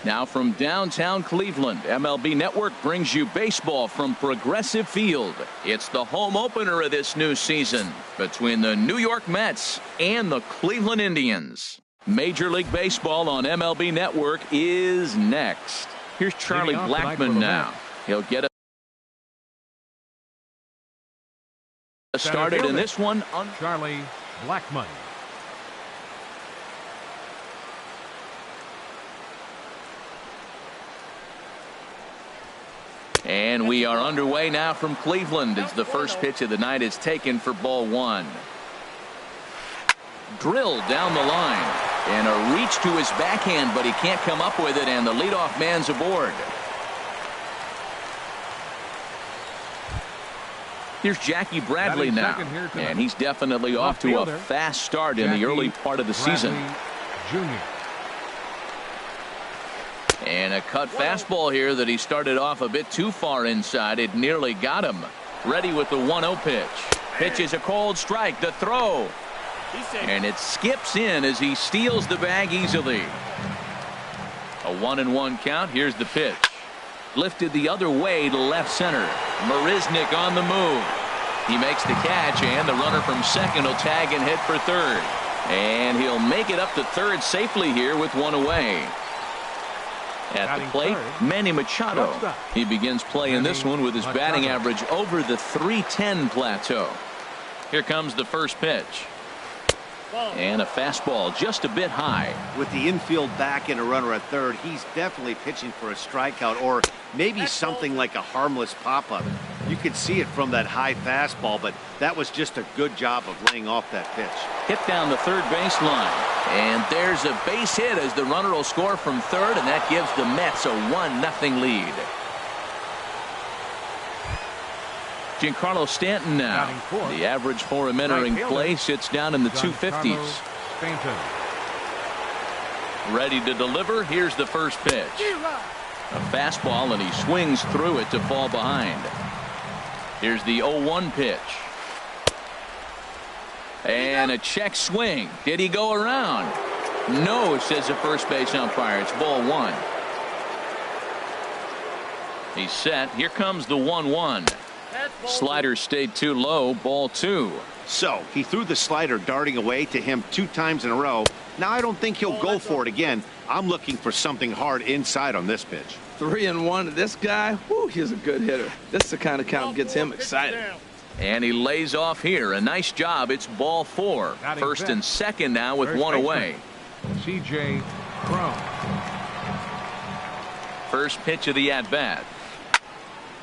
Now from downtown Cleveland, MLB Network brings you baseball from Progressive Field. It's the home opener of this new season between the New York Mets and the Cleveland Indians. Major League Baseball on MLB Network is next. Here's Charlie Blackmon now. He'll get started in this one on Charlie Blackmon. And we are underway now from Cleveland as the first pitch of the night is taken for ball one. Drilled down the line and a reach to his backhand, but he can't come up with it, and the leadoff man's aboard. Here's Jackie Bradley now, and he's definitely off to a fast start in the early part of the season. Jr. And a cut fastball here that he started off a bit too far inside. It nearly got him. Ready with the 1-0 pitch. Pitch is a cold strike. The throw. And it skips in as he steals the bag easily. A 1-1 count. Here's the pitch. Lifted the other way to left center. Marisnick on the move. He makes the catch, and the runner from second will tag and hit for third. And he'll make it up to third safely here with one away. At the plate, Manny Machado. He begins play in this one with his batting average over the .310 plateau. Here comes the first pitch. And a fastball just a bit high. With the infield back and a runner at third, he's definitely pitching for a strikeout or maybe something like a harmless pop-up. You could see it from that high fastball, but that was just a good job of laying off that pitch. Hit down the third baseline. And there's a base hit as the runner will score from third, and that gives the Mets a 1-0 lead. Giancarlo Stanton now. The average for him entering play sits down in the 250s. Ready to deliver. Here's the first pitch. A fastball, and he swings through it to fall behind. Here's the 0-1 pitch. And a check swing. Did he go around? No, says the first base umpire. It's ball one. He's set. Here comes the 1-1. Slider stayed too low. Ball two. So he threw the slider darting away to him 2 times in a row. Now I don't think he'll go for it again. I'm looking for something hard inside on this pitch. 3-1. This guy, whoo, he's a good hitter. This is the kind of count that gets him excited. And he lays off here. A nice job. It's ball four. First and second now with one away. C.J. Cron. First pitch of the at-bat.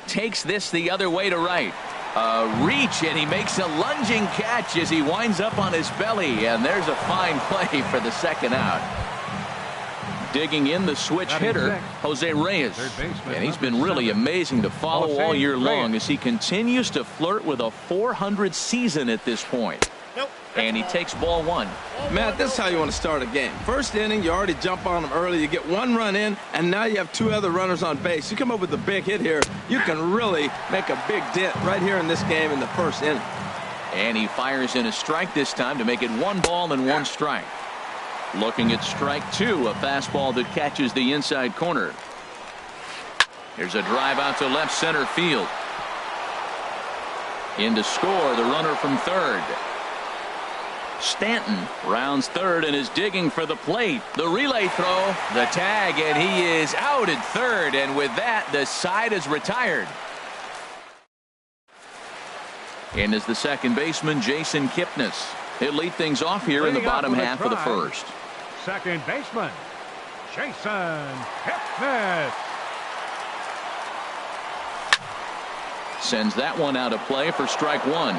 Takes this the other way to right. A reach, and he makes a lunging catch as he winds up on his belly. And there's a fine play for the second out. Digging in the switch hitter, Jose Reyes. And he's been really amazing to follow all year long as he continues to flirt with a .400 season at this point. And he takes ball one. Matt, this is how you want to start a game. First inning, you already jump on them early. You get 1 run in, and now you have 2 other runners on base. You come up with a big hit here, you can really make a big dent right here in this game in the first inning. And he fires in a strike this time to make it 1 ball and 1 strike. Looking at strike 2, a fastball that catches the inside corner. Here's a drive out to left center field. In to score, the runner from third. Stanton rounds third and is digging for the plate. The relay throw, the tag, and he is out at third. And with that, the side is retired. And is the second baseman, Jason Kipnis. He'll lead things off here in the bottom half of the first. Second baseman, Jason Kipnis. Sends that one out of play for strike 1.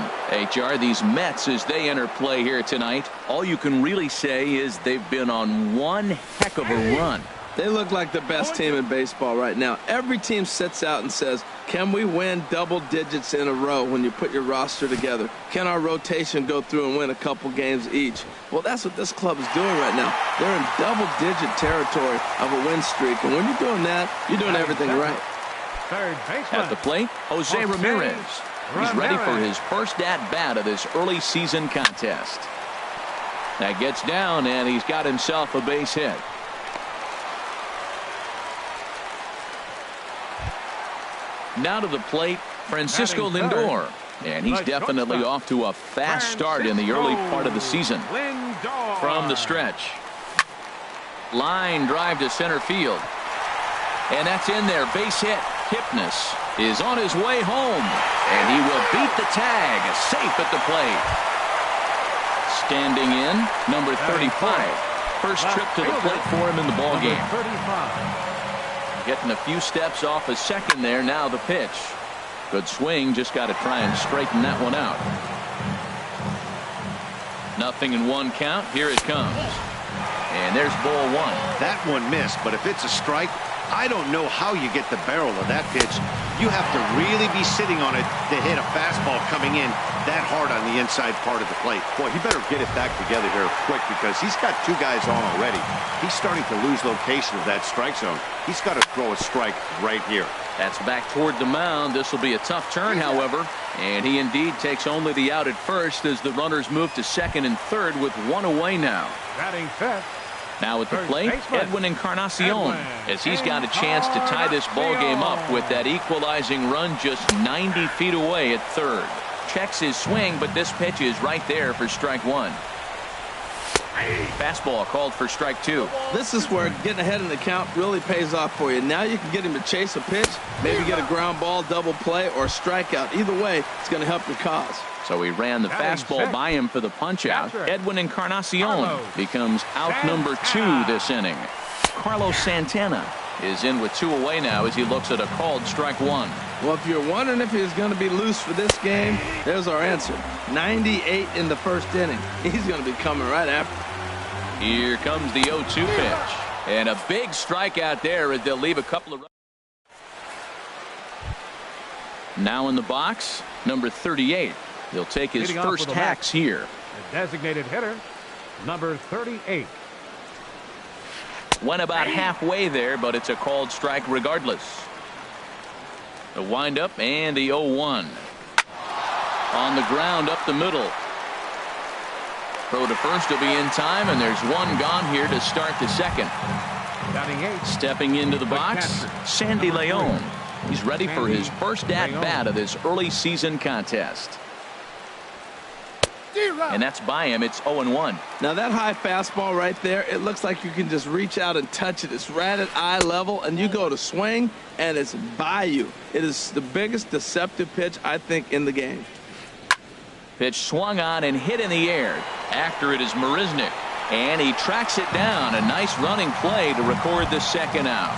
HR, these Mets, as they enter play here tonight, all you can really say is they've been on one heck of a run. They look like the best team in baseball right now. Every team sits out and says, can we win double digits in a row when you put your roster together? Can our rotation go through and win a couple games each? Well, that's what this club is doing right now. They're in double-digit territory of a win streak. And when you're doing that, you're doing everything right. Third baseman. At the plate, Jose Ramirez. He's ready for his first at-bat of this early season contest. That gets down, and he's got himself a base hit. Now to the plate, Francisco Lindor. And he's definitely off to a fast start in the early part of the season. From the stretch. Line drive to center field. And that's in there. Base hit. Kipnis is on his way home. And he will beat the tag. Safe at the plate. Standing in, number 35. First trip to the plate for him in the ballgame. Getting a few steps off a second there. Now the pitch. Good swing. Just got to try and straighten that one out. 0-1 count. Here it comes. And there's ball one. That one missed, but if it's a strike, I don't know how you get the barrel of that pitch. You have to really be sitting on it to hit a fastball coming in that hard on the inside part of the plate. Boy, he better get it back together here quick because he's got two guys on already. He's starting to lose location of that strike zone. He's got to throw a strike right here. That's back toward the mound. This will be a tough turn, however. And he indeed takes only the out at first as the runners move to second and third with one away now. Batting fifth. Now at the plate, Edwin Encarnacion, as he's got a chance to tie this ball game up with that equalizing run just 90 feet away at third. Checks his swing, but this pitch is right there for strike one. Fastball called for strike two. This is where getting ahead in the count really pays off for you. Now you can get him to chase a pitch, maybe get a ground ball, double play, or strikeout. Either way, it's going to help your cause. So he ran the fastball by him for the punch-out. Edwin Encarnacion becomes out number 2 this inning. Carlos Santana is in with 2 away now as he looks at a called strike one. Well, if you're wondering if he's going to be loose for this game, there's our answer. 98 in the first inning. He's going to be coming right after. Here comes the 0-2 pitch. And a big strikeout there as they'll leave a couple of runs. Now in the box, number 38. He'll take his first hacks here. The designated hitter, number 38. Went about halfway there, but it's a called strike regardless. The windup and the 0-1. On the ground up the middle. Throw to first will be in time, and there's one gone here to start the second. Stepping into the box, Sandy Leon. He's ready for his first at-bat of this early season contest. And that's by him. It's 0-1. Now that high fastball right there, it looks like you can just reach out and touch it. It's right at eye level, and you go to swing, and it's by you. It is the biggest deceptive pitch, I think, in the game. Pitch swung on and hit in the air. After it is Marisnick, and he tracks it down. A nice running play to record the second out.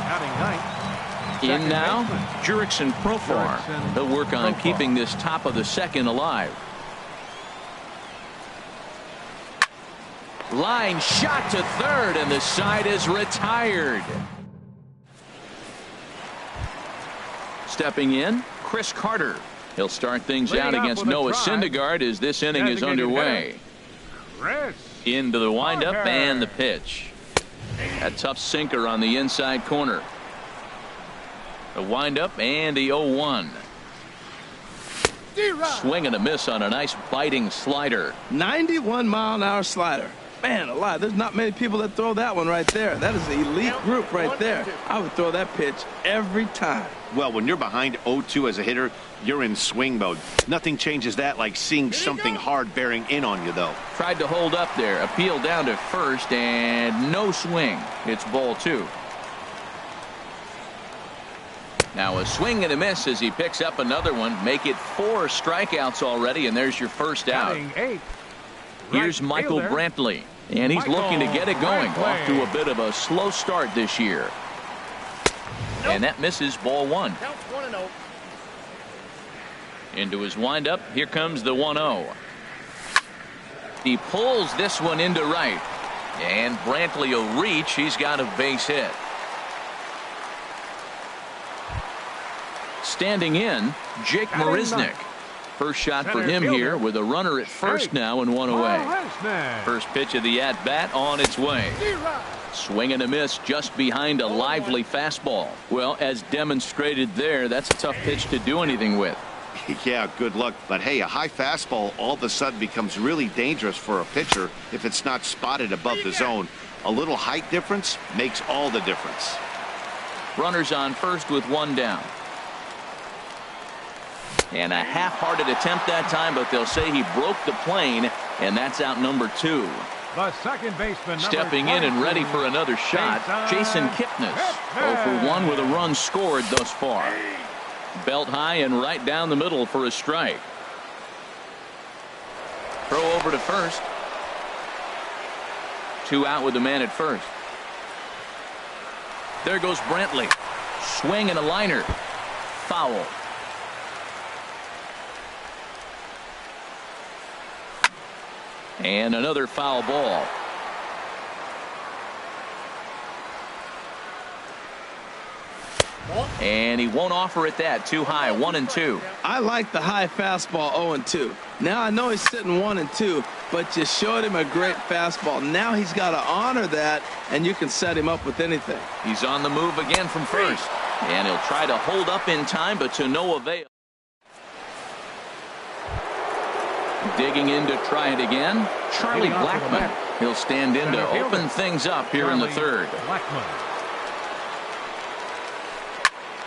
In now, Jurickson Profar. He'll work on keeping this top of the second alive. Line shot to third, and the side is retired. Stepping in, Chris Carter. He'll start things out against Noah Syndergaard as this inning is underway. Into the windup and the pitch. A tough sinker on the inside corner. The windup and the 0-1. Swing and a miss on a nice biting slider. 91-mile-an-hour slider. Man alive, there's not many people that throw that one right there. That is an elite group right there. I would throw that pitch every time. Well, when you're behind 0-2 as a hitter, you're in swing mode. Nothing changes that like seeing something hard bearing in on you, though. Tried to hold up there. Appeal down to first, and no swing. It's ball 2. Now a swing and a miss as he picks up another one. Make it 4 strikeouts already, and there's your first out. Here's Michael Brantley, and he's looking to get it going. Off to a bit of a slow start this year. And that misses, ball 1. Into his windup. Here comes the 1-0. He pulls this one into right. And Brantley will reach. He's got a base hit. Standing in, Jake Marisnick. First shot for him here with a runner at first now and one away. First pitch of the at-bat on its way. Swing and a miss just behind a lively fastball. Well, as demonstrated there, that's a tough pitch to do anything with. Yeah, good luck. But hey, a high fastball all of a sudden becomes really dangerous for a pitcher if it's not spotted above the zone. A little height difference makes all the difference. Runners on first with one down. And a half-hearted attempt that time, but they'll say he broke the plane, and that's out number 2. The second baseman, Stepping in and ready for another shot, Jason Kipnis. 0 for 1 with a run scored thus far. Belt high and right down the middle for a strike. Throw over to first. 2 out with the man at first. There goes Brantley. Swing and a liner. Foul. And another foul ball. And he won't offer it that. Too high. 1-2. I like the high fastball 0-2. Now I know he's sitting 1-2, but you showed him a great fastball. Now he's got to honor that, and you can set him up with anything. He's on the move again from first. And he'll try to hold up in time, but to no avail. Digging in to try it again, Charlie Blackmon. He'll stand in to open things up here in the third.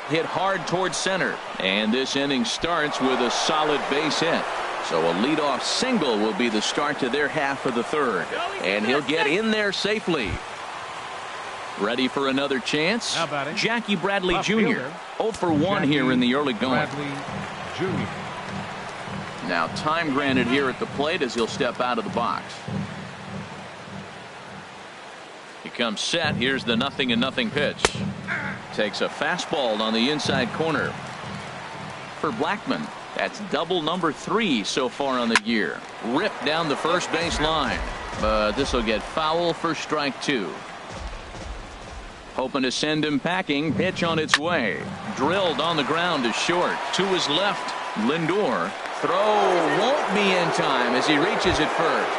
Hit hard towards center. And this inning starts with a solid base hit. So a leadoff single will be the start to their half of the third. And he'll get in there safely. Ready for another chance? Jackie Bradley Jr. 0 for 1 here in the early going. Now time granted here at the plate as he'll step out of the box. He comes set. Here's the 0-0 pitch. Takes a fastball on the inside corner. For Blackmon, that's double number 3 so far on the year. Ripped down the first base line. But this will get foul for strike 2. Hoping to send him packing. Pitch on its way. Drilled on the ground to short. To his left. Lindor. Throw won't be in time as he reaches it first.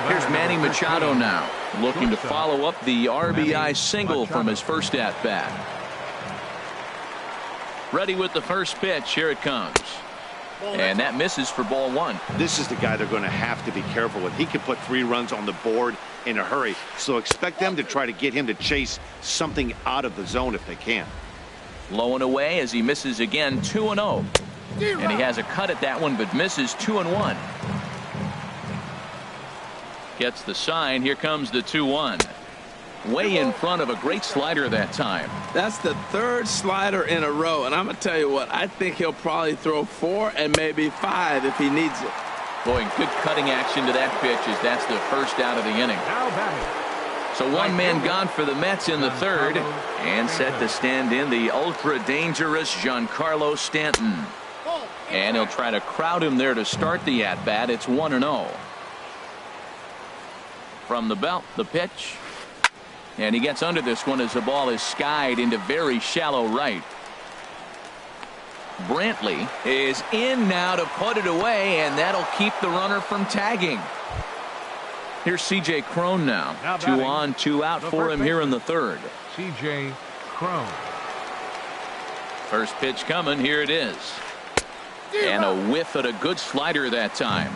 Here's Manny Machado now, looking to follow up the RBI single from his first at-bat. Ready with the first pitch. Here it comes. And that misses for ball 1. This is the guy they're going to have to be careful with. He can put 3 runs on the board in a hurry. So expect them to try to get him to chase something out of the zone if they can. Low and away as he misses again. 2-0. And he has a cut at that one, but misses 2-1. Gets the sign. Here comes the 2-1. Way in front of a great slider that time. That's the 3rd slider in a row. And I'm going to tell you what, I think he'll probably throw 4 and maybe 5 if he needs it. Boy, good cutting action to that pitch as that's the first out of the inning. So one man gone for the Mets in the third. And set to stand in the ultra-dangerous Giancarlo Stanton. And he'll try to crowd him there to start the at-bat. It's 1-0. From the belt, the pitch. And he gets under this one as the ball is skied into very shallow right. Brantley is in now to put it away, and that'll keep the runner from tagging. Here's C.J. Cron now. 2 on, 2 out for him here in the third. C.J. Cron. First pitch coming. Here it is. And a whiff at a good slider that time.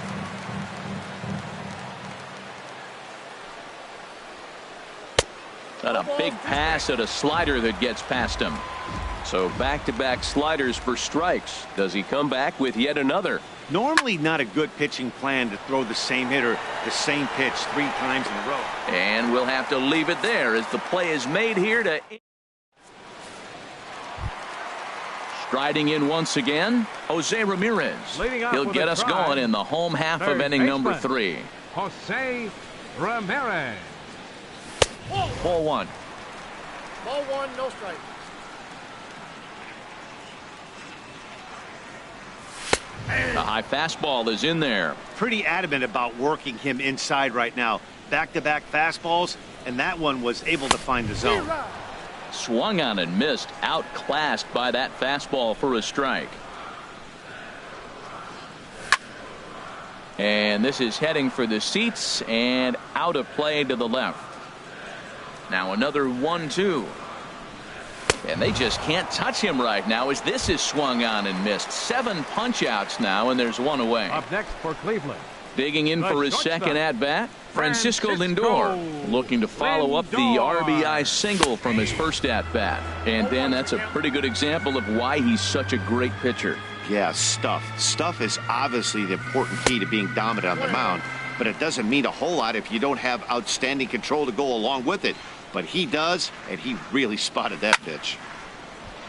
Got a big pass at a slider that gets past him. So back-to-back sliders for strikes. Does he come back with yet another? Normally not a good pitching plan to throw the same hitter the same pitch 3 times in a row. And we'll have to leave it there as the play is made here to. Striding in once again, Jose Ramirez. He'll get us going in the home half of inning number 3. Jose Ramirez. Ball 1. Ball 1, no strike. The high fastball is in there. Pretty adamant about working him inside right now. Back-to-back fastballs, and that one was able to find the zone. Swung on and missed. Outclassed by that fastball for a strike. And this is heading for the seats and out of play to the left. Now another 1-2. And they just can't touch him right now as this is swung on and missed. 7 punch-outs now, and there's 1 away. Up next for Cleveland. Digging in for his second at-bat, Francisco Lindor, looking to follow up the RBI single from his first at-bat. And, Dan, that's a pretty good example of why he's such a great pitcher. Yeah, stuff. Stuff is obviously the important key to being dominant on the mound, but it doesn't mean a whole lot if you don't have outstanding control to go along with it. But he does, and he really spotted that pitch.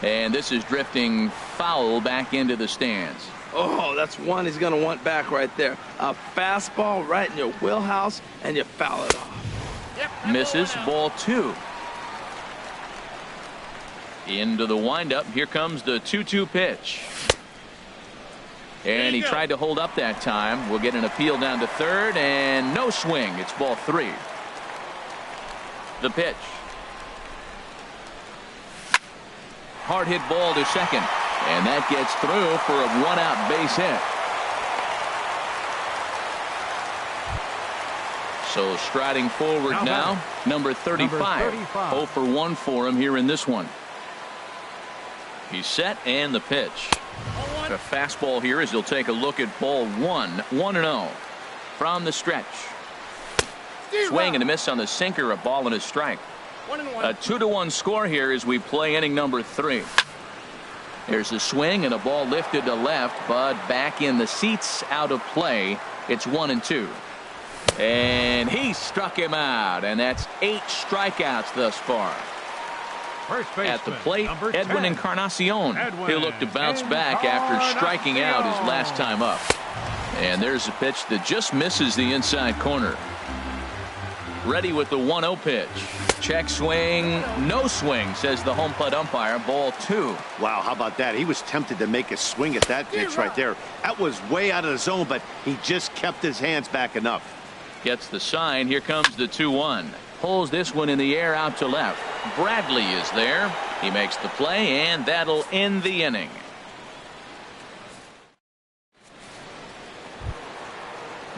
And this is drifting foul back into the stands. Oh, that's one he's going to want back right there. A fastball right in your wheelhouse, and you foul it off. Misses, ball 2. Into the windup. Here comes the 2-2 pitch. And he tried to hold up that time. We'll get an appeal down to third, and no swing. It's ball 3. The pitch. Hard hit ball to second. And that gets through for a 1-out base hit. So striding forward now, number 35. 0 for 1 for him here in this one. He's set, and the pitch. The fastball here as he'll take a look at ball 1. 1-0 from the stretch. Swing and a miss on the sinker, a ball and a strike. A 2-1 score here as we play inning number 3. There's a swing and a ball lifted to left, but back in the seats, out of play. It's 1-2. And he struck him out, and that's 8 strikeouts thus far. At the plate, Edwin Encarnacion. He'll look to bounce back after striking out his last time up. And there's a pitch that just misses the inside corner. Ready with the 1-0 pitch. Check swing, no swing, says the home plate umpire. Ball 2. Wow, how about that? He was tempted to make a swing at that pitch right there. That was way out of the zone, but he just kept his hands back enough. Gets the sign. Here comes the 2-1. Pulls this one in the air out to left. Bradley is there. He makes the play, and that'll end the inning.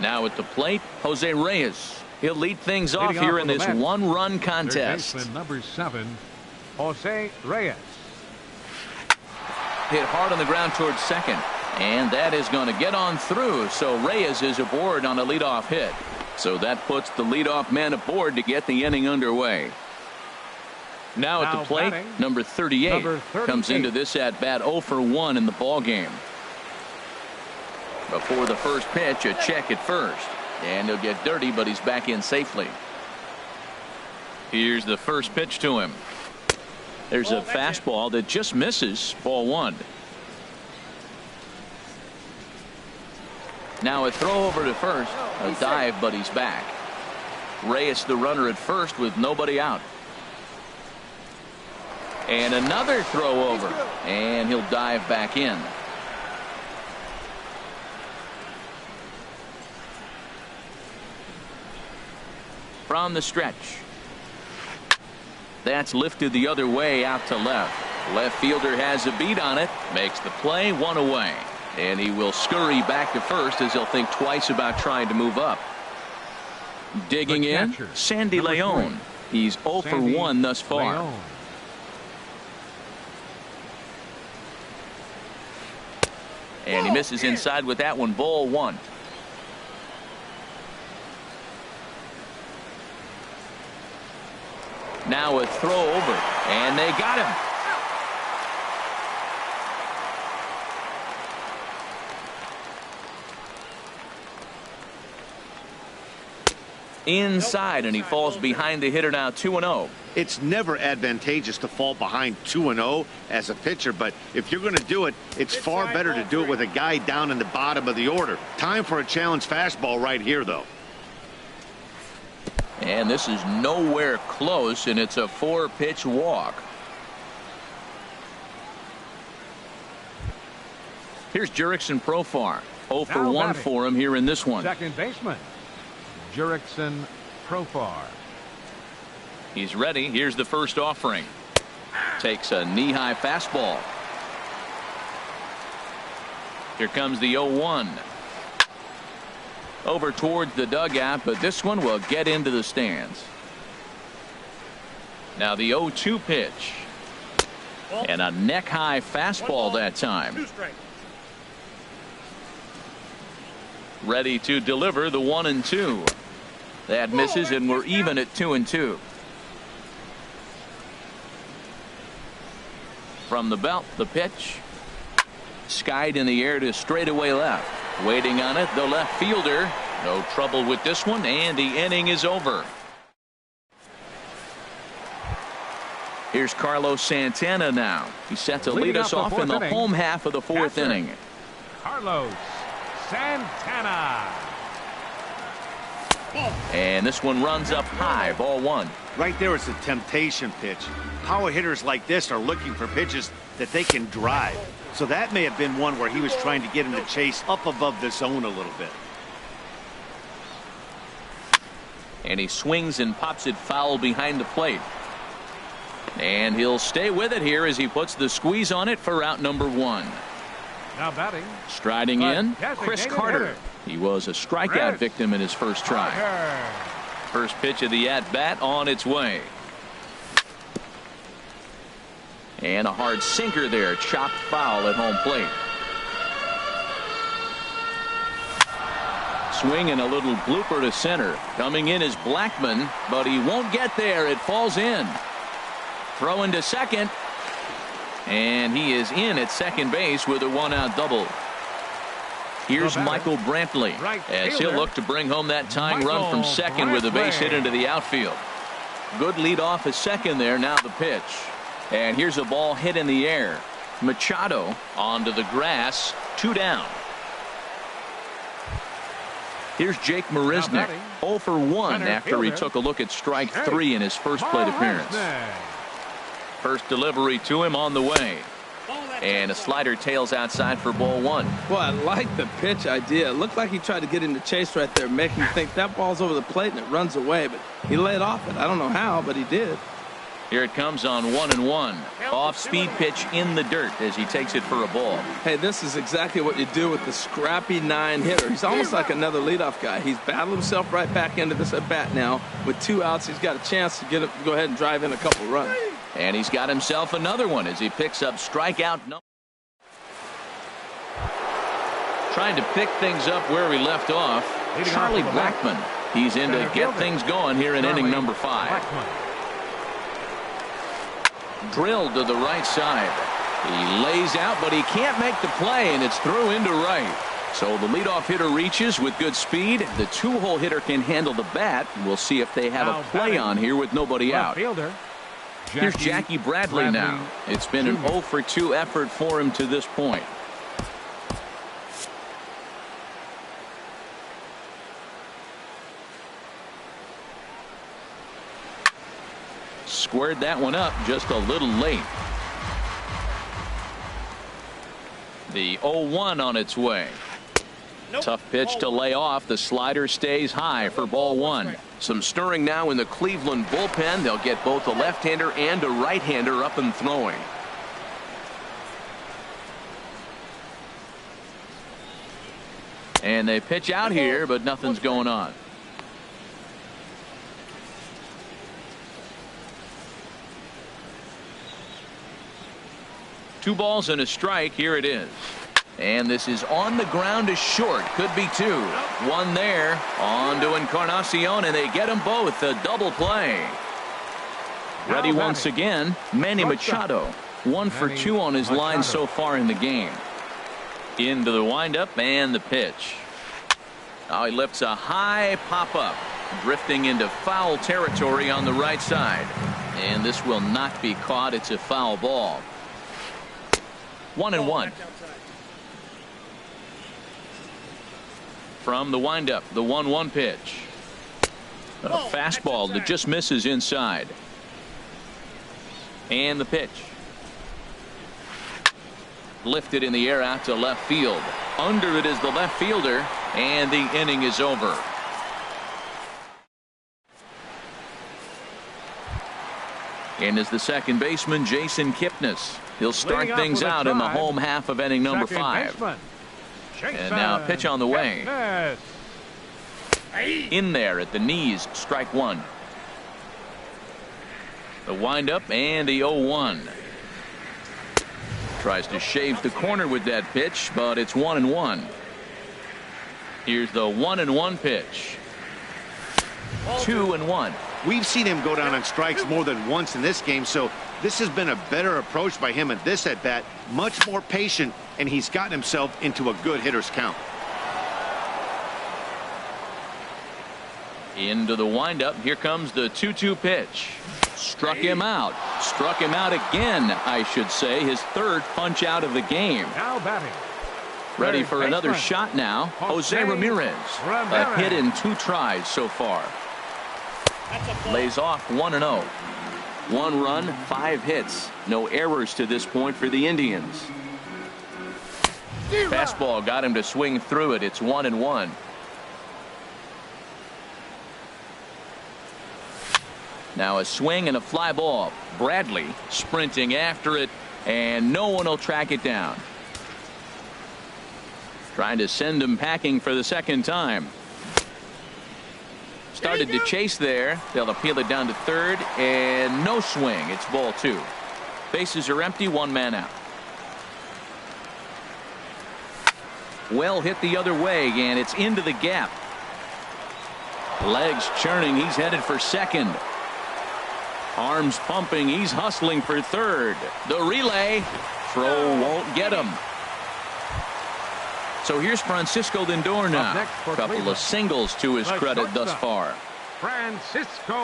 Now at the plate, Jose Reyes. He'll lead things off here in this 1-run contest. Number 7, Jose Reyes. Hit hard on the ground towards second, and that is going to get on through. So Reyes is aboard on a leadoff hit. So that puts the leadoff man aboard to get the inning underway. Now at the plate, number 38 comes into this at bat 0 for 1 in the ball game. Before the first pitch, a check at first. And he'll get dirty, but he's back in safely. Here's the first pitch to him. There's a fastball that just misses. Ball 1. Now a throw over to first. A dive, but he's back. Reyes the runner at first with nobody out. And another throw over. And he'll dive back in. From the stretch. That's lifted the other way out to left. Left fielder has a beat on it. Makes the play, 1 away. And he will scurry back to first as he'll think twice about trying to move up. Digging in, Sandy Leon. He's 0 for 1 thus far. And he misses inside with that one. Ball 1. Now a throw over, and they got him. Inside, and he falls behind the hitter now. 2-0. It's never advantageous to fall behind 2-0 as a pitcher, but if you're going to do it, it's far better to do it with a guy down in the bottom of the order. Time for a challenge fastball right here, though. And this is nowhere close, and it's a 4-pitch walk. Here's Jurickson Profar. 0 for 1 for him here in this one. Second baseman, Jurickson Profar. He's ready. Here's the first offering. Takes a knee-high fastball. Here comes the 0-1. Over towards the dugout, but this one will get into the stands. Now the 0-2 pitch. And a neck-high fastball that time. Ready to deliver the 1-2. That misses, and we're even at 2-2. From the belt, the pitch. Skied in the air to straightaway left. Waiting on it, the left fielder. No trouble with this one, and the inning is over. Here's Carlos Santana now. He's set to lead us off in the home half of the fourth inning. Carlos Santana. And this one runs up high, ball one. Right there is a temptation pitch. Power hitters like this are looking for pitches that they can drive. So that may have been one where he was trying to get him to chase up above the zone a little bit. And he swings and pops it foul behind the plate. And he'll stay with it here as he puts the squeeze on it for out number one. Now batting. Striding in, Chris Carter. He was a strikeout victim in his first try. First pitch of the at-bat on its way. And a hard sinker there, chopped foul at home plate. Swing and a little blooper to center. Coming in is Blackman, but he won't get there. It falls in. Throw into second. And he is in at second base with a one-out double. Here's Michael Brantley as he'll look to bring home that tying run from second with a base hit into the outfield. Good lead off at second there. Now the pitch. And here's a ball hit in the air. Machado onto the grass. 2 down. Here's Jake Marisnick. 0 for 1 after he took a look at strike 3 in his first plate appearance. First delivery to him on the way. And a slider tails outside for ball one. Well, I like the pitch idea. It looked like he tried to get him to chase right there, making him think that ball's over the plate and it runs away. But he laid off it. I don't know how, but he did. Here it comes on 1-1. Off-speed pitch in the dirt as he takes it for a ball. Hey, this is exactly what you do with the scrappy 9-hitter. He's almost like another leadoff guy. He's battled himself right back into this at-bat now. With 2 outs, he's got a chance to go ahead and drive in a couple runs. And he's got himself another one as he picks up strikeout number. Trying to pick things up where we left off. Charlie Blackman. He's in to get things going here in inning number 5. Drilled to the right side. He lays out, but he can't make the play, and it's through into right. So the leadoff hitter reaches with good speed. The 2-hole hitter can handle the bat. We'll see if they have a play on here with nobody out. Here's Jackie Bradley now. It's been an 0 for 2 effort for him to this point. Squared that one up just a little late. The 0-1 on its way. Tough pitch to lay off. The slider stays high for ball one. Some stirring now in the Cleveland bullpen. They'll get both a left-hander and a right-hander up and throwing. And they pitch out here, but nothing's going on. Two balls and a strike. Here it is. And this is on the ground to short. Could be 2. One there. On to Encarnacion, and they get them both. A double play. Ready once again, Manny Machado. 1 for 2 on his line so far in the game. Into the windup and the pitch. Now he lifts a high pop-up. Drifting into foul territory on the right side. And this will not be caught. It's a foul ball. 1-1. From the windup, the 1-1 pitch. A fastball that just misses inside. And the pitch. Lifted in the air out to left field. Under it is the left fielder, and the inning is over. And is the second baseman, Jason Kipnis. He'll start things out in the home half of inning number 5. And now pitch on the way. In there at the knees, strike 1. The windup and the 0-1. Tries to shave the corner with that pitch, but it's 1-1. Here's the 1-1 pitch. 2-1. We've seen him go down on strikes more than once in this game, so this has been a better approach by him at this at-bat. Much more patient, and he's gotten himself into a good hitter's count. Into the windup. Here comes the 2-2 pitch. Struck him out. Struck him out again, I should say. His third punch out of the game. Now batting. Ready Third for another baseman, shot now. Jose Ramirez. A hit in 2 tries so far. Lays off 1-0. 1 run, 5 hits. No errors to this point for the Indians. Fastball got him to swing through it. It's 1-1. Now a swing and a fly ball. Bradley sprinting after it, and no one will track it down. Trying to send him packing for the second time. Started to chase there. They'll appeal it down to third, and no swing. It's ball 2. Bases are empty, 1 man out. Well hit the other way, and it's into the gap. Legs churning. He's headed for second. Arms pumping. He's hustling for third. The relay. Throw won't get him. So here's Francisco Lindor now. A couple of singles to his credit thus far. Francisco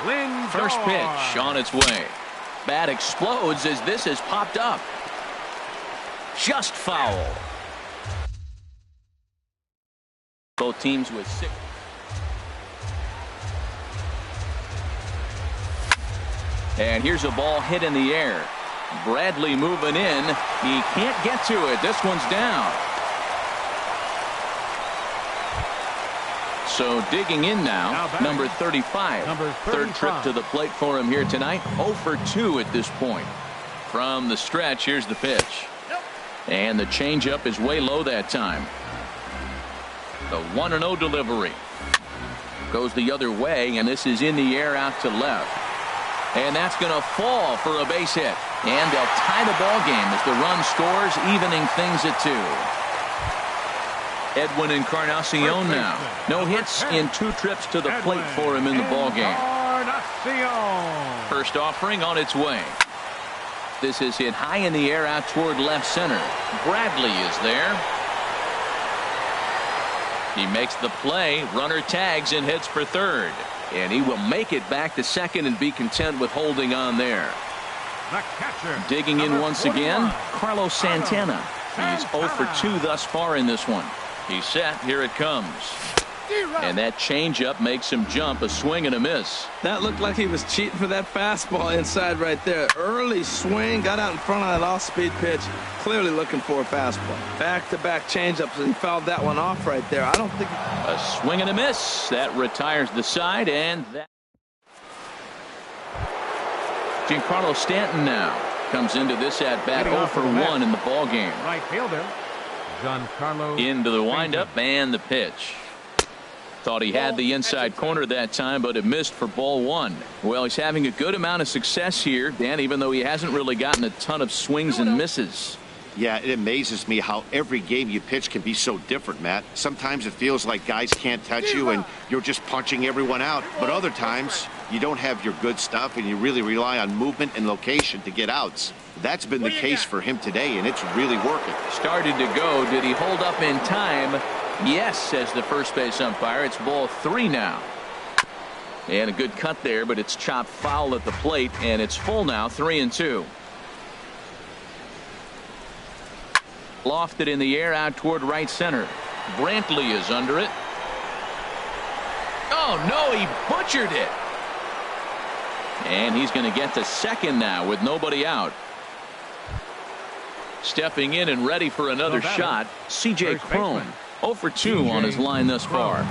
Lindor. First pitch on its way. Bat explodes as this has popped up. Just foul. Both teams with 6. And here's a ball hit in the air. Bradley moving in. He can't get to it. This one's down. So digging in now, number 35. Third trip to the plate for him here tonight. 0 for 2 at this point. From the stretch, here's the pitch. And the changeup is way low that time. The 1-0 delivery. Goes the other way, and this is in the air out to left. And that's going to fall for a base hit. And they'll tie the ball game as the run scores, evening things at 2. Edwin Encarnacion now. No hits in 2 trips to the plate for him in the ball game. First offering on its way. This is hit high in the air out toward left center. Bradley is there. He makes the play. Runner tags and heads for third. And he will make it back to second and be content with holding on there. Digging in once again, Carlos Santana. He's 0 for 2 thus far in this one. He's set. Here it comes. And that changeup makes him jump. A swing and a miss. That looked like he was cheating for that fastball inside right there. Early swing, got out in front of that off-speed pitch. Clearly looking for a fastball. Back-to-back changeups, and he fouled that one off right there. I don't think... A swing and a miss. That retires the side, and that... Giancarlo Stanton now comes into this at-bat 0 for 1 in the ball game. Right fielder, Giancarlo. Into the windup and the pitch. Thought he had the inside corner that time, but it missed for ball 1. Well, he's having a good amount of success here, Dan, even though he hasn't really gotten a ton of swings and misses. Yeah, it amazes me how every game you pitch can be so different, Matt. Sometimes it feels like guys can't touch you and you're just punching everyone out. But other times you don't have your good stuff and you really rely on movement and location to get outs. That's been the case for him today, and it's really working. Started to go. Did he hold up in time? Yes, says the first base umpire. It's ball 3 now. And a good cut there, but it's chopped foul at the plate, and it's full now, 3-2. Lofted in the air out toward right center. Brantley is under it. Oh, no, he butchered it. And he's going to get to second now with nobody out. Stepping in and ready for another shot, C.J. Cron. 0 for 2 on his line thus far.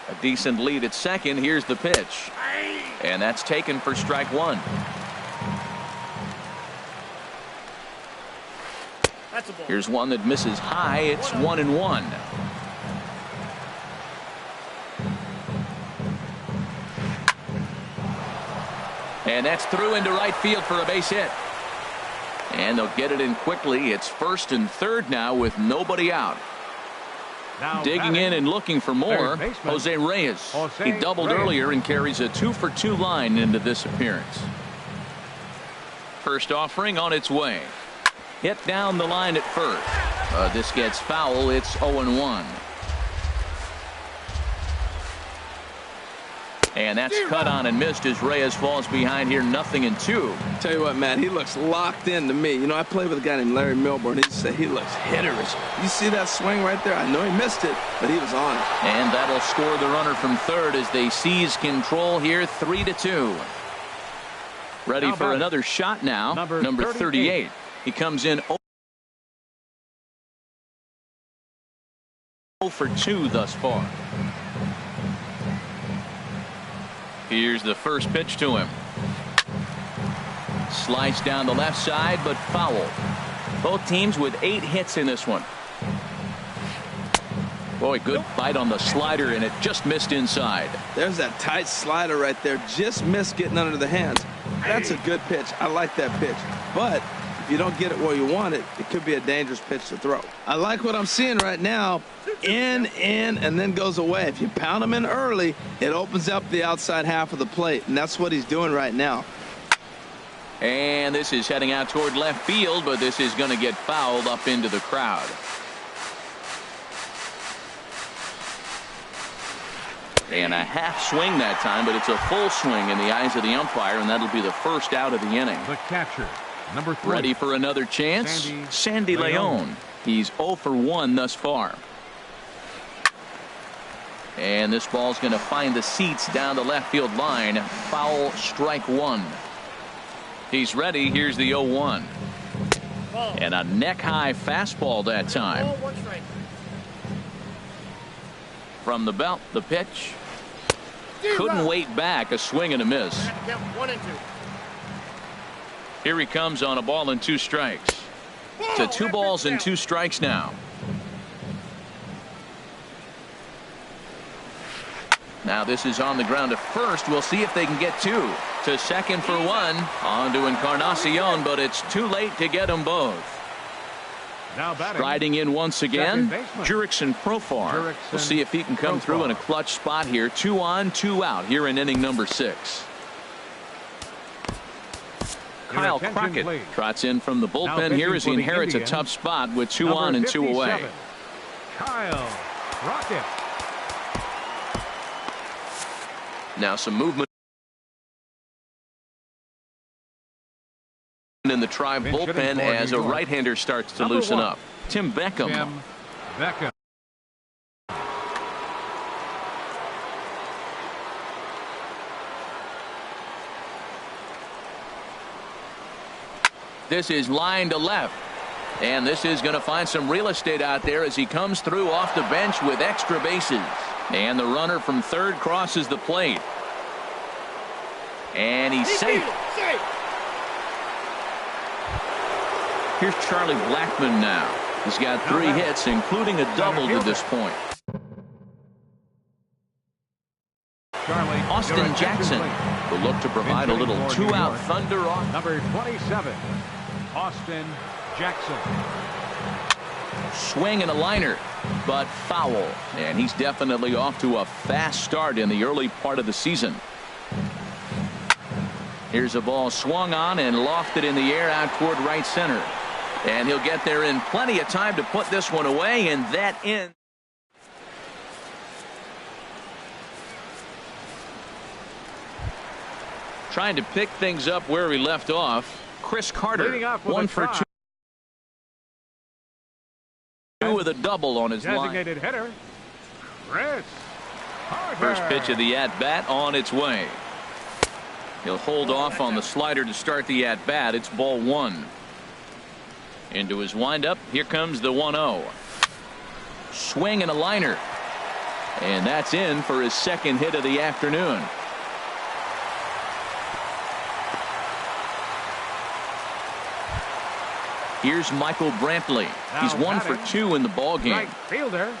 A decent lead at second. Here's the pitch. And that's taken for strike 1. Here's one that misses high. It's 1-1. And that's through into right field for a base hit. And they'll get it in quickly. It's 1st and 3rd now with nobody out. Now digging in and looking for more, Jose Reyes. He doubled earlier and carries a 2-for-2 line into this appearance. First offering on its way. Hit down the line at first. This gets foul. It's 0-1. And that's cut on and missed as Reyes falls behind here 0-2. Tell you what, Matt, he looks locked in to me. You know, I played with a guy named Larry Milburn. He said he looks hitterish. You see that swing right there? I know he missed it, but he was on it. And that'll score the runner from third as they seize control here 3-2. Ready now for another shot now. Number 38. He comes in 0 for 2 thus far. Here's the first pitch to him. Slice down the left side, but foul. Both teams with 8 hits in this one. Boy, good bite on the slider, and it just missed inside. There's that tight slider right there. Just missed getting under the hands. That's a good pitch. I like that pitch. But if you don't get it where you want it, it could be a dangerous pitch to throw. I like what I'm seeing right now. In, and then goes away. If you pound him in early, it opens up the outside half of the plate, and that's what he's doing right now. And this is heading out toward left field, but this is going to get fouled up into the crowd. And a half swing that time, but it's a full swing in the eyes of the umpire, and that'll be the first out of the inning. The catcher, number 3. Ready for another chance? Sandy Leon. He's 0 for 1 thus far. And this ball's going to find the seats down the left field line. Foul, strike 1. He's ready. Here's the 0-1. And a neck-high fastball that time. From the belt, the pitch. Couldn't wait back. A swing and a miss. 1 and 2. Here he comes on a ball and 2 strikes. To 2 balls and 2 strikes now. Now this is on the ground to first. We'll see if they can get 2. To second for 1. On to Encarnacion, but it's too late to get them both. Now batting. Striding in once again, Jurickson Profar. We'll see if he can come through in a clutch spot here. 2 on, 2 out here in inning number 6. Kyle Crockett trots in from the bullpen here as he inherits a tough spot with 2 on and 2 away. Kyle Crockett. Now some movement in the Tribe bullpen as a right-hander starts to loosen up. Tim Beckham. This is line to left. And this is going to find some real estate out there as he comes through off the bench with extra bases. And the runner from third crosses the plate. And he's safe. Here's Charlie Blackmon now. He's got 3 hits, including a double to this point. Austin Jackson will look to provide a little 2-out thunder off. Number 27, Austin Jackson. Swing and a liner, but foul. And he's definitely off to a fast start in the early part of the season. Here's a ball swung on and lofted in the air out toward right center. And he'll get there in plenty of time to put this one away, and that ends. Trying to pick things up where he left off. Chris Carter, 1 for 2 with a double on his designated line. Hitter, Chris Carter. First pitch of the at-bat on its way. He'll hold off on the slider to start the at-bat. It's ball 1. Into his windup. Here comes the 1-0. Swing and a liner. And that's in for his second hit of the afternoon. Here's Michael Brantley. He's 1 for 2 in the ball game. Right fielder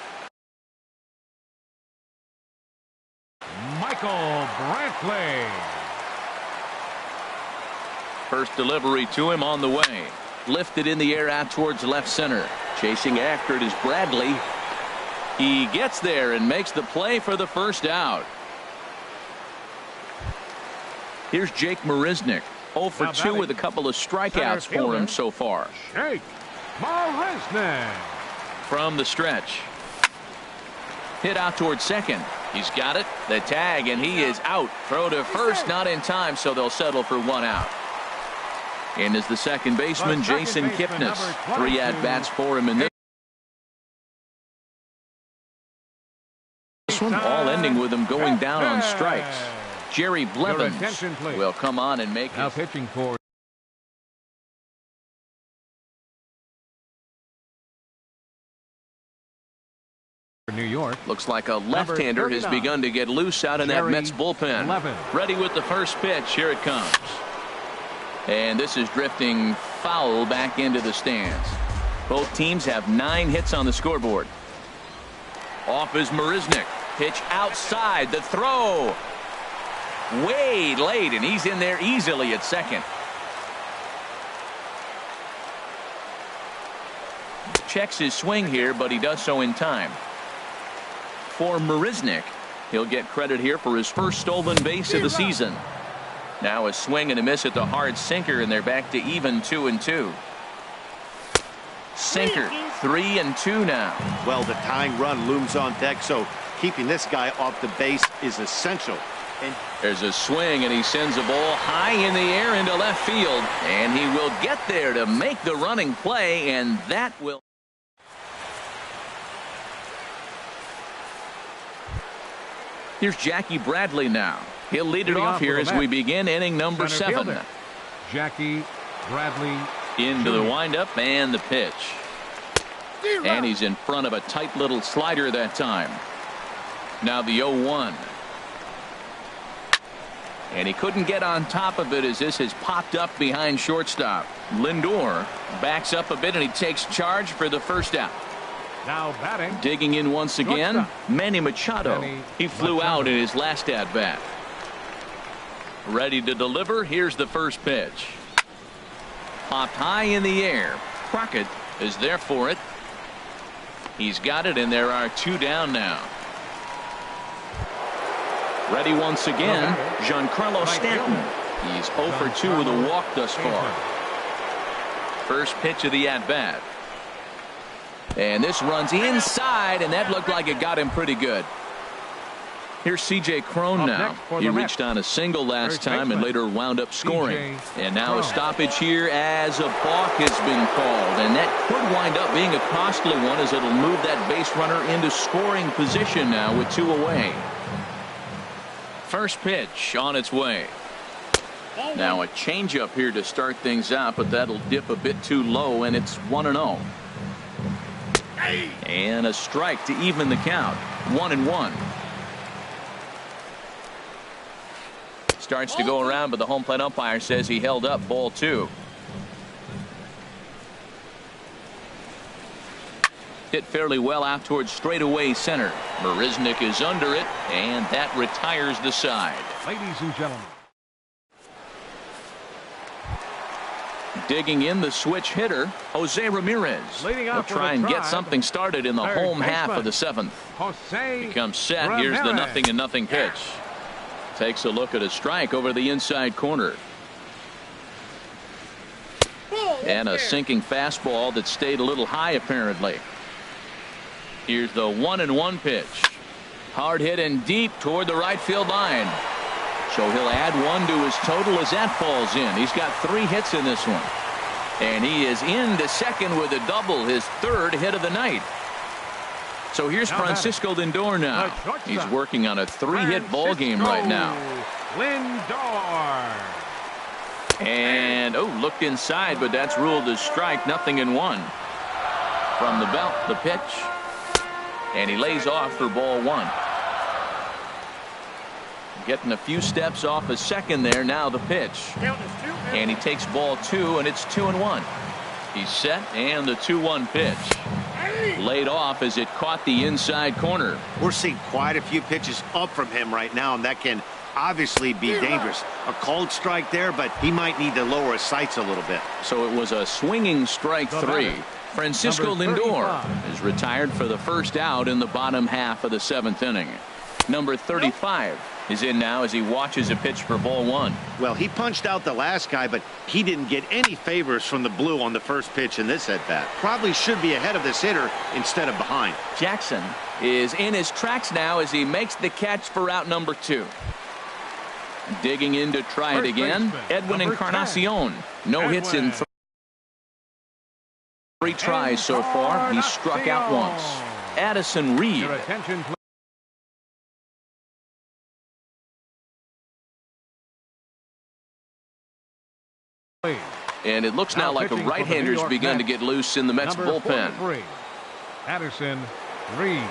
Michael Brantley. First delivery to him on the way. Lifted in the air out towards left center. Chasing after it is Bradley. He gets there and makes the play for the first out. Here's Jake Marisnick. 0 for 2 with a couple of strikeouts for him so far. Jake Marisnick. From the stretch. Hit out towards second. He's got it. The tag, and he is out. Throw to first, not in time, so they'll settle for 1 out. And is the second baseman, Jason Kipnis. 3 at-bats for him in this one, all ending with him going down on strikes. Jerry Blevins will come on and make now pitching for New York. Looks like a left-hander has begun to get loose out in that Mets bullpen. Ready with the first pitch. Here it comes. And this is drifting foul back into the stands. Both teams have 9 hits on the scoreboard. Off is Marisnick. Pitch outside. The throw. Way late, and he's in there easily at second. Checks his swing here, but he does so in time. For Marisnick, he'll get credit here for his first stolen base of the season. Now a swing and a miss at the hard sinker, and they're back to even 2-2. Sinker, 3-2 now. Well, the tying run looms on deck, so keeping this guy off the base is essential. And there's a swing, and he sends a ball high in the air into left field, and he will get there to make the running play, and that will. Here's Jackie Bradley now. He'll lead it off here as we begin inning number 7. Jackie Bradley into the windup and the pitch. And he's in front of a tight little slider that time. Now the 0-1. And he couldn't get on top of it as this has popped up behind shortstop. Lindor backs up a bit, and he takes charge for the first out. Now batting. Digging in once again, shortstop. Manny Machado. He flew out in his last at bat. Ready to deliver. Here's the first pitch. Popped high in the air. Crockett is there for it. He's got it, and there are 2 down now. Ready once again, Giancarlo Stanton. He's 0 for 2 with a walk thus far. First pitch of the at-bat. And this runs inside, and that looked like it got him pretty good. Here's C.J. Cron now. He reached on a single last time and later wound up scoring. And now a stoppage here as a balk has been called. And that could wind up being a costly one, as it'll move that base runner into scoring position now with 2 away. First pitch on its way. Now a changeup here to start things out, but that'll dip a bit too low, and it's 1-0. And a strike to even the count. 1-1. Starts to go around, but the home plate umpire says he held up. Ball 2. Hit fairly well out towards straightaway center. Marisnick is under it, and that retires the side. Ladies and gentlemen. Digging in the switch hitter, Jose Ramirez. He'll try and get something started in the home half of the 7th. Becomes set. Here's the 0-0 pitch. Takes a look at a strike over the inside corner. And a sinking fastball that stayed a little high apparently. Here's the 1-1 pitch. Hard hit and deep toward the right field line. So he'll add 1 to his total as that falls in. He's got 3 hits in this one. And he is into second with a double, his 3rd hit of the night. So here's Francisco Lindor now. He's working on a 3-hit ball game right now. Lindor. And looked inside, but that's ruled as strike. 0-1. From the belt, the pitch. And he lays off for ball 1. Getting a few steps off a second there. Now the pitch. And he takes ball 2, and it's 2-1. He's set, and the 2-1 pitch. Laid off as it caught the inside corner. We're seeing quite a few pitches up from him right now, and that can obviously be dangerous. A called strike there, but he might need to lower his sights a little bit. So it was a swinging strike three. Francisco Lindor is retired for the first out in the bottom half of the 7th inning. Number 35 is in now as he watches a pitch for ball one. Well, he punched out the last guy, but he didn't get any favors from the blue on the first pitch in this at-bat. Probably should be ahead of this hitter instead of behind. Jackson is in his tracks now as he makes the catch for out number 2. Digging in to try it again, Edwin Encarnacion. No hits in 3 tries so far. He struck out once. Addison Reed. And it looks now like a right-hander's begun to get loose in the Mets bullpen. Addison Reed.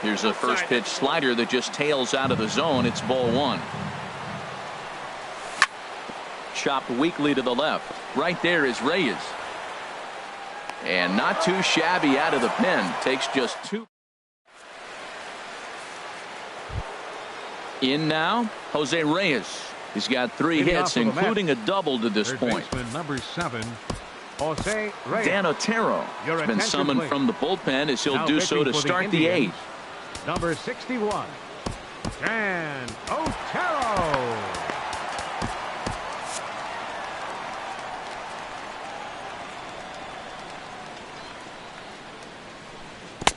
Here's a first pitch slider that just tails out of the zone. It's ball one. Chopped weakly to the left. Right there is Reyes. And not too shabby out of the pen. Takes just 2. In now, Jose Reyes. He's got 3 hits, including a double to this point. Number 7, Jose Reyes. Dan Otero has been summoned from the bullpen as he'll do so to start the 8th. Number 61, Dan Otero.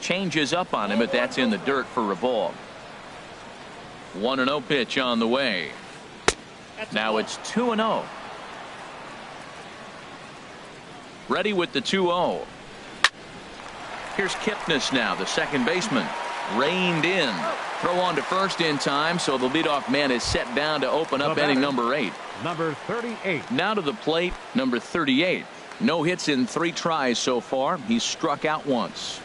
Changes up on him, but that's in the dirt for a ball. 1-0 pitch on the way. Now it's 2-0. Ready with the 2-0. Here's Kipnis now, the second baseman. Reined in. Throw on to first in time, so the leadoff man is set down to open up inning number 8. Number 38. Now to the plate, number 38. No hits in 3 tries so far. He's struck out once.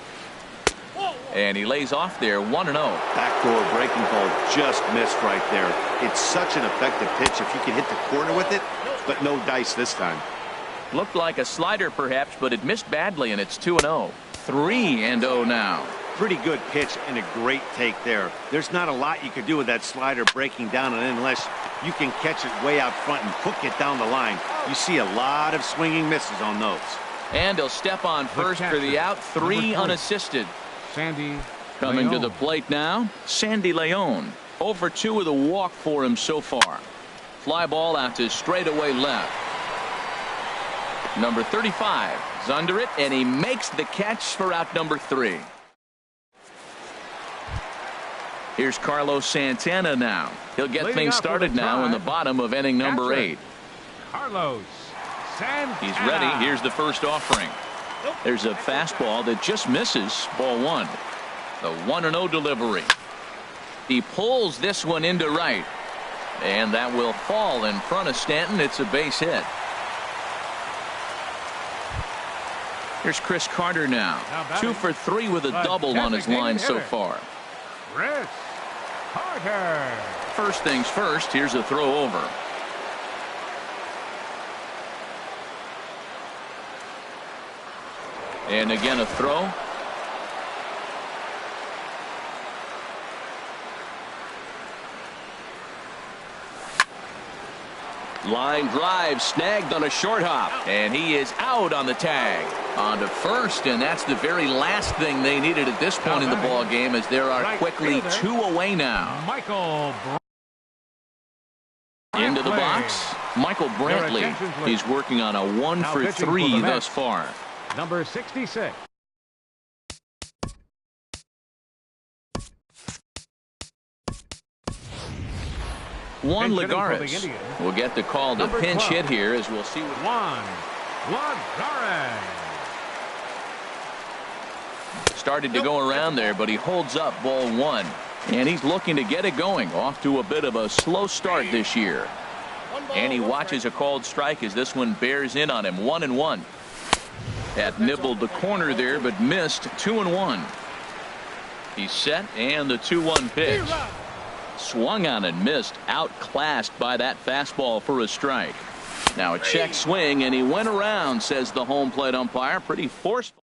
And he lays off there, 1-0. Backdoor breaking ball just missed right there. It's such an effective pitch if you can hit the corner with it, but no dice this time. Looked like a slider perhaps, but it missed badly, and it's 2-0. 3-0 now. Pretty good pitch and a great take there. There's not a lot you could do with that slider breaking down and in unless you can catch it way out front and hook it down the line. You see a lot of swinging misses on those. And he'll step on first for the out. 3 unassisted. Sandy Coming Leon. to the plate now, Sandy Leon. 0 for 2 with a walk for him so far. Fly ball out to straightaway left. Number 35 is under it, and he makes the catch for out number 3. Here's Carlos Santana now. He'll get Leading things off with started a now in the drive. bottom of inning number 8. Carlos Santana. He's ready. Here's the first offering. There's a fastball that just misses. Ball 1. The 1-0 delivery. He pulls this one into right. And that will fall in front of Stanton. It's a base hit. Here's Chris Carter now. 2 for 3 with a double on his line so far. Chris Carter. First things first, here's a throw over. And again a throw. Line drive snagged on a short hop, and he is out on the tag. On to first, and that's the very last thing they needed at this point in the ball game, as there are quickly 2 away now. Michael Into the box, Michael Brantley. He's working on a 1 for 3 thus far. Number 66. Juan Pinch hitting for the Lagares Indians. will get the call to Number pinch 12. hit here, as we'll see. Juan Lagares. Started to go around there, but he holds up ball 1. And he's looking to get it going. Off to a bit of a slow start this year. And he watches a called strike as this one bears in on him. 1-1. That nibbled the corner there, but missed. 2-1. He's set, and the 2-1 pitch. Swung on and missed. Outclassed by that fastball for a strike. Now a check swing, and he went around, says the home plate umpire. Pretty forceful.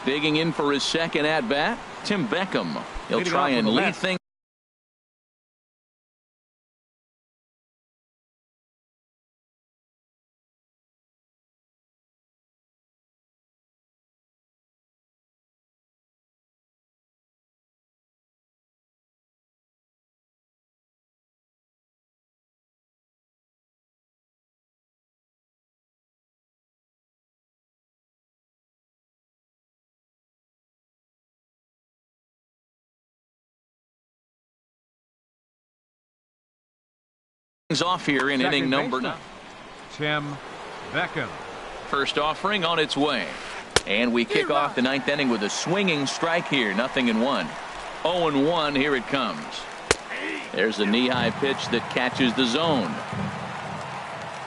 Digging in for his second at-bat, Tim Beckham. He'll try and lead things off here in inning number 9. Tim Beckham. First offering on its way. And we kick off the 9th inning with a swinging strike here. 0-1. 0-1. Here it comes. There's a knee-high pitch that catches the zone.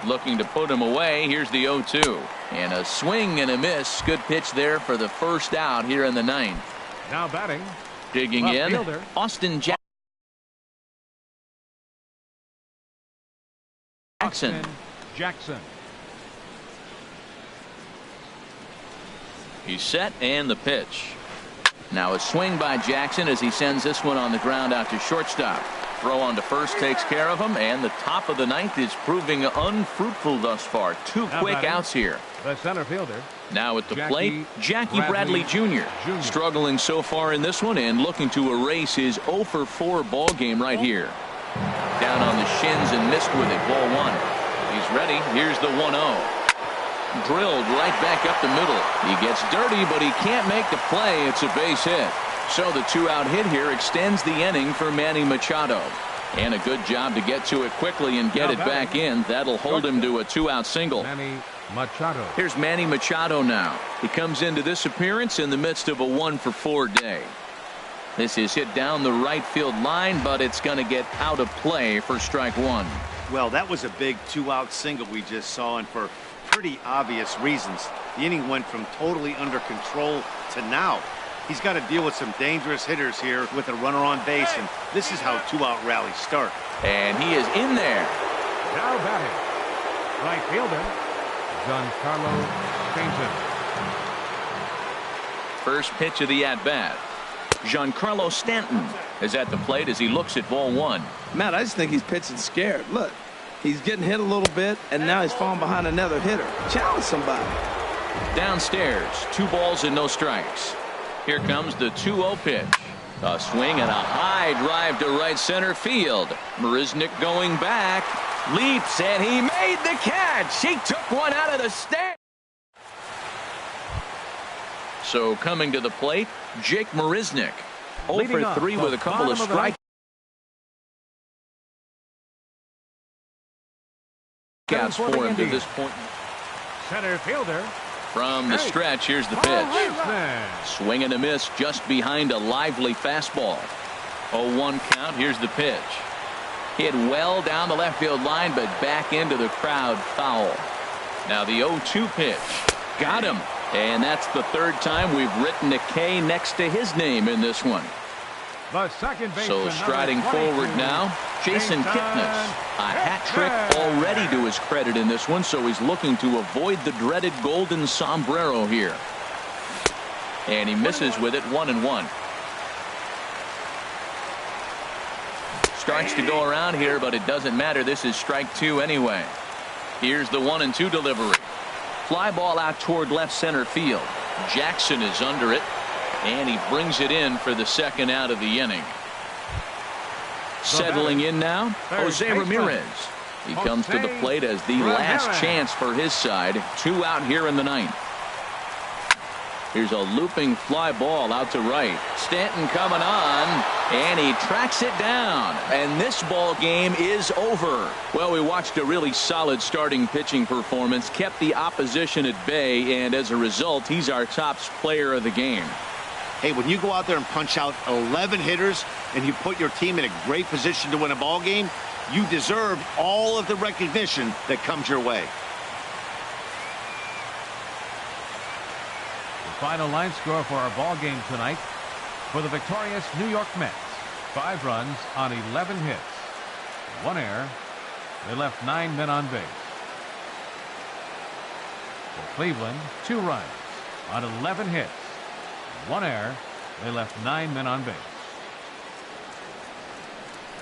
Looking to put him away. Here's the 0-2. And a swing and a miss. Good pitch there for the first out here in the 9th. Now batting. Digging in. Fielder. Austin Jackson. Jackson. He's set and the pitch. Now a swing by Jackson as he sends this one on the ground out to shortstop. Throw on to first takes care of him, and the top of the 9th is proving unfruitful thus far. Two quick outs here. The center fielder. Now at the plate, Jackie Bradley Jr. Struggling so far in this one and looking to erase his 0-for-4 ball game right here. Down on the shins and missed with it. Ball 1. He's ready. Here's the 1-0. Drilled right back up the middle. He gets dirty, but he can't make the play. It's a base hit. So the 2-out hit here extends the inning for Manny Machado. And a good job to get to it quickly and get it back in. That'll hold him to a 2-out single. Manny Machado. Here's Manny Machado now. He comes into this appearance in the midst of a 1-for-4 day. This is hit down the right field line, but it's going to get out of play for strike 1. Well, that was a big 2-out single we just saw, and for pretty obvious reasons. The inning went from totally under control to now. He's got to deal with some dangerous hitters here with a runner on base, and this is how 2-out rallies start. And he is in there. Now batting. Right fielder, Giancarlo Stanton. First pitch of the at-bat. Giancarlo Stanton is at the plate as he looks at ball 1. Matt, I just think he's pitching scared. Look, he's getting hit a little bit, and now he's falling behind another hitter. Challenge somebody. Downstairs, 2 balls and no strikes. Here comes the 2-0 pitch. A swing and a high drive to right center field. Marisnick going back. Leaps, and he made the catch. He took one out of the stand. So coming to the plate, Jake Marisnick. 0-for-3 with a couple of strikeouts for him to this point. Center fielder. From the stretch, here's the pitch. Swing and a miss just behind a lively fastball. 0-1 count. Here's the pitch. Hit well down the left field line, but back into the crowd foul. Now the 0-2 pitch. Got him. And that's the 3rd time we've written a K next to his name in this one. The second base. So striding forward now, Jason Kipnis. A hat trick already to his credit in this one, so he's looking to avoid the dreaded golden sombrero here. And he misses with it. 1-1. Starts to go around here, but it doesn't matter. This is strike 2 anyway. Here's the 1-2 delivery. Fly ball out toward left center field. Jackson is under it, and he brings it in for the 2nd out of the inning. Settling in now, Jose Ramirez. He comes to the plate as the last chance for his side. 2 out here in the 9th. Here's a looping fly ball out to right. Stanton coming on, and he tracks it down. And this ball game is over. Well, we watched a really solid starting pitching performance, kept the opposition at bay, and as a result, he's our top player of the game. Hey, when you go out there and punch out 11 hitters and you put your team in a great position to win a ball game, you deserve all of the recognition that comes your way. Final line score for our ball game tonight. For the victorious New York Mets, 5 runs on 11 hits, 1 error. They left 9 men on base. For Cleveland, 2 runs on 11 hits, 1 error. They left 9 men on base.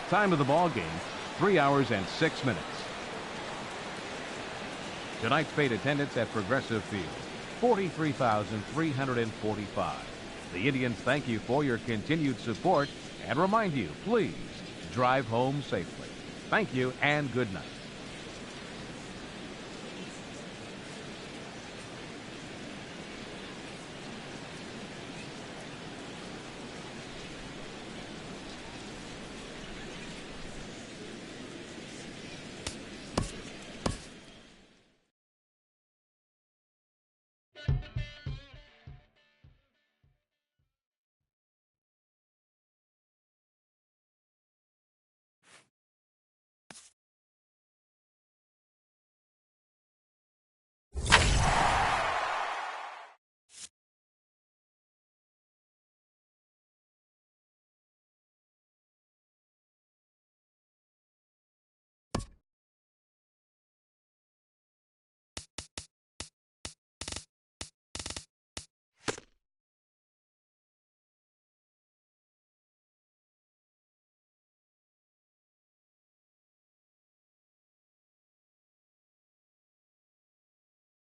Time of the ball game, 3 hours and 6 minutes. Tonight's paid attendance at Progressive Field, 43,345. The Indians thank you for your continued support and remind you, please drive home safely. Thank you and good night.